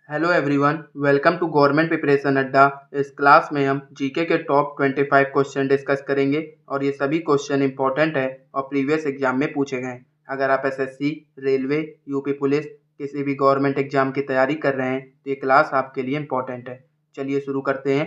Hello everyone, welcome to government preparation Adda. इस class में हम जीके के टॉप 25 क्वेश्चन डिस्कस करेंगे और ये सभी क्वेश्चन इंपॉर्टेंट है और प्रीवियस एग्जाम में पूछे गए हैं। अगर आप एसएससी, रेलवे, यूपी पुलिस किसी भी गवर्नमेंट एग्जाम की तैयारी कर रहे हैं तो ये क्लास आपके लिए इंपॉर्टेंट है। चलिए शुरू करते हैं।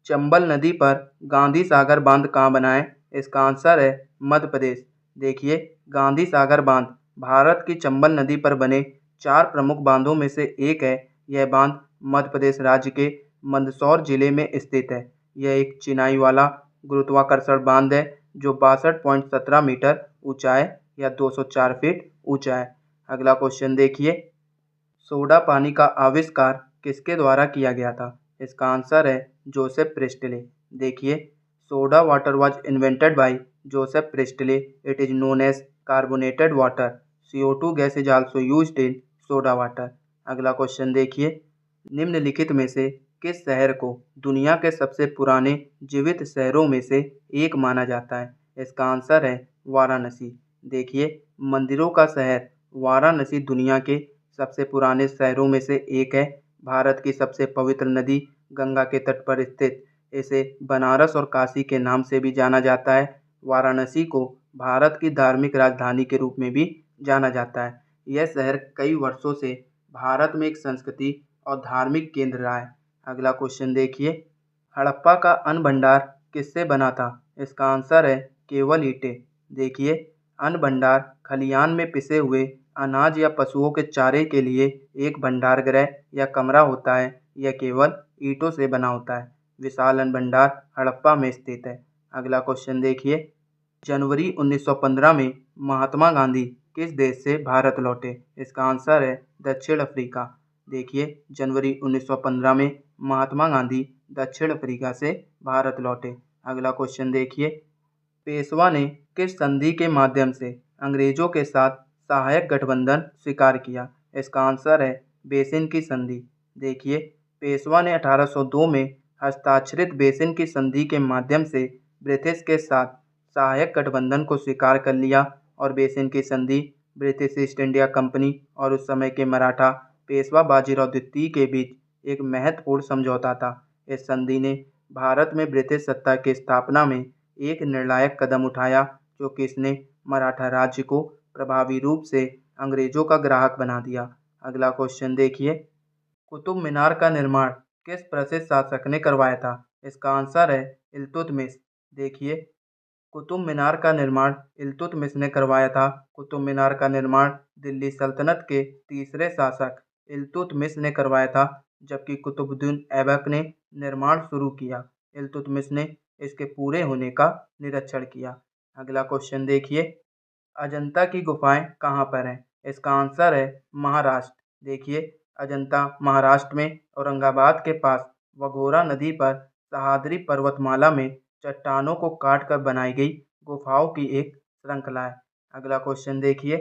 चंबल नदी पर गांधी सागर बांध कहाँ बना है? इसका आंसर है मध्य प्रदेश। देखिए, गांधी सागर बांध भारत की चंबल नदी पर बने 4 प्रमुख बांधों में से एक है। यह बांध मध्य प्रदेश राज्य के मंदसौर जिले में स्थित है। यह एक चिनाई वाला गुरुत्वाकर्षण बांध है जो 62.17 मीटर ऊंचा है या 204 फीट ऊंचा है। अगला क्वेश्चन देखिए, सोडा पानी का आविष्कार किसके द्वारा किया गया था? इसका आंसर है जोसेफ प्रिस्टले। देखिए, soda water was invented by Joseph Priestley. It is known as carbonated water. CO2 gas is also used in soda water. अगला क्वेश्चन देखिए, निम्नलिखित में से किस शहर को दुनिया के सबसे पुराने जीवित शहरों में से एक माना जाता है? इसका आंसर है वाराणसी। देखिए, मंदिरों का शहर वाराणसी दुनिया के सबसे पुराने शहरों में से एक है। भारत की सबसे पवित्र नदी गंगा के तट पर स्थित इसे बनारस और काशी के नाम से भी जाना जाता है। वाराणसी को भारत की धार्मिक राजधानी के रूप में भी जाना जाता है। यह शहर कई वर्षों से भारत में एक संस्कृति और धार्मिक केंद्र रहा है। अगला क्वेश्चन देखिए, हड़प्पा का अन्न भंडार किससे बना था? इसका आंसर है केवल ईंटें। देखिए, अन्न भंडार खलिहान में पिसे हुए अनाज या पशुओं के चारे के लिए एक भंडार गृह या कमरा होता है। यह केवल ईंटों से बना होता है। विशाल अन्न भंडार हड़प्पा में स्थित है। अगला क्वेश्चन देखिए, जनवरी 1915 में महात्मा गांधी किस देश से भारत लौटे? इसका आंसर है दक्षिण अफ्रीका। देखिए, जनवरी 1915 में महात्मा गांधी दक्षिण अफ्रीका से भारत लौटे। अगला क्वेश्चन देखिए, पेशवा ने किस संधि के माध्यम से अंग्रेजों के साथ सहायक गठबंधन स्वीकार किया? इसका आंसर है बेसिन की संधि। देखिए, पेशवा ने 1802 में हस्ताक्षरित बेसिन की संधि के माध्यम से ब्रिटिश के साथ सहायक गठबंधन को स्वीकार कर लिया और बेसिन की संधि ब्रिटिश ईस्ट इंडिया कंपनी और उस समय के मराठा पेशवा बाजीराव द्वितीय के बीच एक महत्वपूर्ण समझौता था। इस संधि ने भारत में ब्रिटिश सत्ता की स्थापना में एक निर्णायक कदम उठाया, जो कि इसने मराठा राज्य को प्रभावी रूप से अंग्रेजों का ग्राहक बना दिया। अगला क्वेश्चन देखिए, कुतुब मीनार का निर्माण किस प्रसिद्ध शासक ने करवाया था? इसका आंसर है इल्तुतमिश। देखिए, कुतुब मीनार का निर्माण इल्तुतमिश ने करवाया था। कुतुब मीनार का निर्माण दिल्ली सल्तनत के तीसरे शासक इल्तुतमिश ने करवाया था, जबकि कुतुबुद्दीन ऐबक ने निर्माण शुरू किया। इल्तुतमिश ने इसके पूरे होने का निरीक्षण किया। अगला क्वेश्चन देखिए, अजंता की गुफाएं कहाँ पर हैं? इसका आंसर है महाराष्ट्र। देखिए, अजंता महाराष्ट्र में औरंगाबाद के पास वघोरा नदी पर सह्याद्री पर्वतमाला में चट्टानों को काट कर बनाई गई गुफाओं की एक श्रृंखला है। अगला क्वेश्चन देखिए,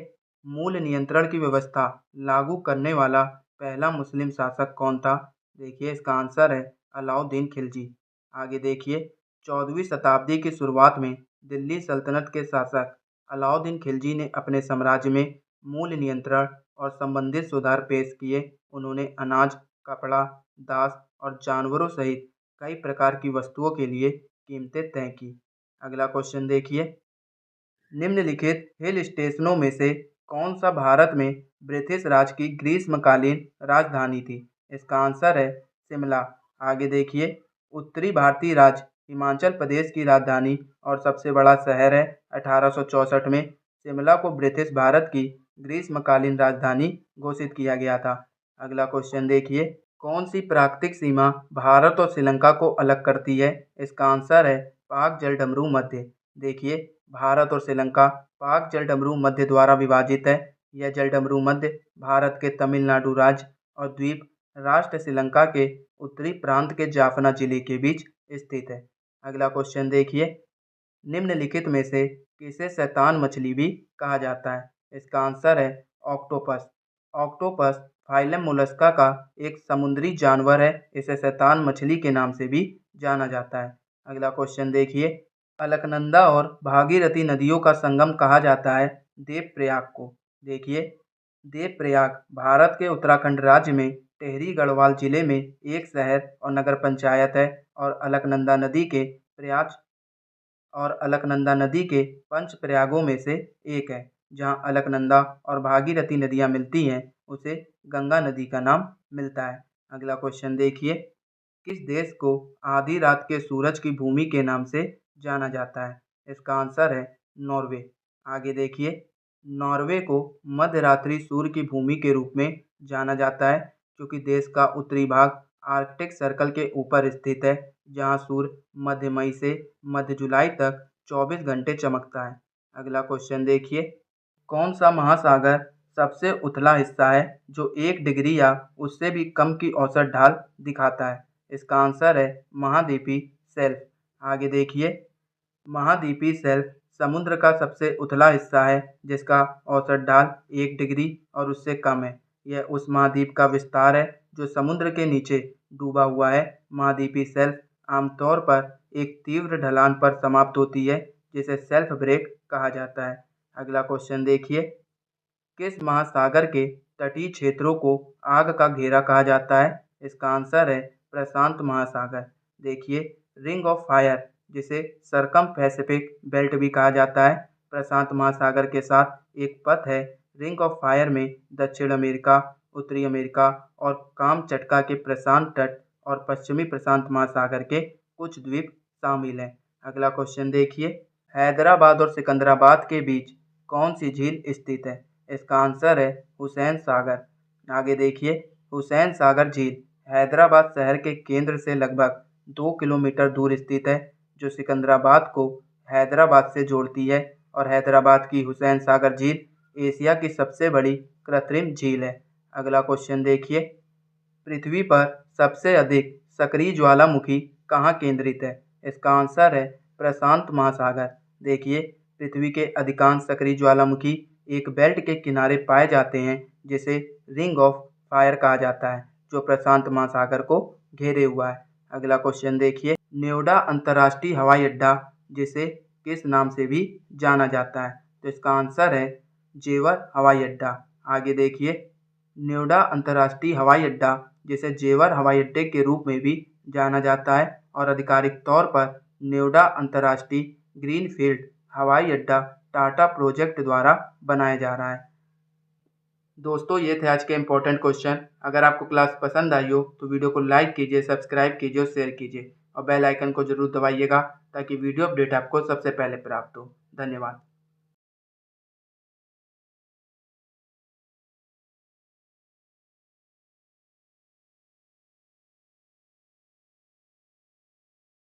मूल नियंत्रण की व्यवस्था लागू करने वाला पहला मुस्लिम शासक कौन था? देखिए, इसका आंसर है अलाउद्दीन खिलजी। आगे देखिए, 14वीं शताब्दी की शुरुआत में दिल्ली सल्तनत के शासक अलाउद्दीन खिलजी ने अपने साम्राज्य में मूल नियंत्रण और संबंधित सुधार पेश किए। उन्होंने अनाज, कपड़ा, दास और जानवरों सहित कई प्रकार की वस्तुओं के लिए कीमतें तय की। अगला क्वेश्चन देखिए, निम्नलिखित हिल स्टेशनों में से कौन सा भारत में ब्रिटिश राज की ग्रीष्मकालीन राजधानी थी? इसका आंसर है शिमला। आगे देखिए, उत्तरी भारतीय राज्य हिमाचल प्रदेश की राजधानी और सबसे बड़ा शहर है। 1864 में शिमला को ब्रिटिश भारत की ग्रीष्मकालीन राजधानी घोषित किया गया था। अगला क्वेश्चन देखिए, कौन सी प्राकृतिक सीमा भारत और श्रीलंका को अलग करती है? इसका आंसर है पाक जलडमरू मध्य। देखिए, भारत और श्रीलंका पाक जलडमरू मध्य द्वारा विभाजित है। यह जलडमरू मध्य भारत के तमिलनाडु राज्य और द्वीप राष्ट्र श्रीलंका के उत्तरी प्रांत के जाफना जिले के बीच स्थित है। अगला क्वेश्चन देखिए, निम्नलिखित में से किसे शैतान मछली भी कहा जाता है? इसका आंसर है ऑक्टोपस। ऑक्टोपस फाइलम मोलस्का का एक समुद्री जानवर है। इसे शैतान मछली के नाम से भी जाना जाता है। अगला क्वेश्चन देखिए, अलकनंदा और भागीरथी नदियों का संगम कहा जाता है देवप्रयाग को। देखिए, देवप्रयाग भारत के उत्तराखंड राज्य में टेहरी गढ़वाल जिले में एक शहर और नगर पंचायत है और अलकनंदा नदी के पंच प्रयागों में से एक है। जहाँ अलकनंदा और भागीरथी नदियाँ मिलती हैं उसे गंगा नदी का नाम मिलता है। अगला क्वेश्चन देखिए, किस देश को आधी रात के सूरज की भूमि के नाम से जाना जाता है? इसका आंसर है नॉर्वे। आगे देखिए, नॉर्वे को मध्यरात्रि सूर्य की भूमि के रूप में जाना जाता है क्योंकि देश का उत्तरी भाग आर्कटिक सर्कल के ऊपर स्थित है, जहाँ सूर्य मध्य मई से मध्य जुलाई तक 24 घंटे चमकता है। अगला क्वेश्चन देखिए, कौन सा महासागर सबसे उथला हिस्सा है जो 1 डिग्री या उससे भी कम की औसत ढाल दिखाता है? इसका आंसर है महाद्वीपीय शेल्फ। आगे देखिए, महाद्वीपीय शेल्फ समुद्र का सबसे उथला हिस्सा है जिसका औसत ढाल 1 डिग्री और उससे कम है। यह उस महाद्वीप का विस्तार है जो समुद्र के नीचे डूबा हुआ है। महाद्वीपीय शेल्फ आमतौर पर एक तीव्र ढलान पर समाप्त होती है जिसे शेल्फ ब्रेक कहा जाता है। अगला क्वेश्चन देखिए, किस महासागर के तटीय क्षेत्रों को आग का घेरा कहा जाता है? इसका आंसर है प्रशांत महासागर। देखिए, रिंग ऑफ फायर जिसे सरकम पैसिफिक बेल्ट भी कहा जाता है, प्रशांत महासागर के साथ एक पथ है। रिंग ऑफ फायर में दक्षिण अमेरिका, उत्तरी अमेरिका और कामचटका के प्रशांत तट और पश्चिमी प्रशांत महासागर के कुछ द्वीप शामिल हैं। अगला क्वेश्चन देखिए, हैदराबाद और सिकंदराबाद के बीच कौन सी झील स्थित है? इसका आंसर है हुसैन सागर। आगे देखिए, हुसैन सागर झील हैदराबाद शहर के केंद्र से लगभग 2 किलोमीटर दूर स्थित है, जो सिकंदराबाद को हैदराबाद से जोड़ती है और हैदराबाद की हुसैन सागर झील एशिया की सबसे बड़ी कृत्रिम झील है। अगला क्वेश्चन देखिए, पृथ्वी पर सबसे अधिक सक्रिय ज्वालामुखी कहाँ केंद्रित है? इसका आंसर है प्रशांत महासागर। देखिए, पृथ्वी के अधिकांश सक्रिय ज्वालामुखी एक बेल्ट के किनारे पाए जाते हैं जिसे रिंग ऑफ फायर कहा जाता है, जो प्रशांत महासागर को घेरे हुआ है। अगला क्वेश्चन देखिए, नोएडा अंतर्राष्ट्रीय हवाई अड्डा जिसे किस नाम से भी जाना जाता है? तो इसका आंसर है जेवर हवाई अड्डा। आगे देखिए, नोएडा अंतर्राष्ट्रीय हवाई अड्डा जिसे जेवर हवाई अड्डे के रूप में भी जाना जाता है और आधिकारिक तौर पर नोएडा अंतर्राष्ट्रीय ग्रीनफील्ड हवाई अड्डा टाटा प्रोजेक्ट द्वारा बनाया जा रहा है। दोस्तों, ये थे आज के इम्पोर्टेंट क्वेश्चन। अगर आपको क्लास पसंद आई हो तो वीडियो को लाइक कीजिए, सब्सक्राइब कीजिए और शेयर कीजिए और बेल आइकन को जरूर दबाइएगा ताकि वीडियो अपडेट आपको सबसे पहले प्राप्त हो। धन्यवाद।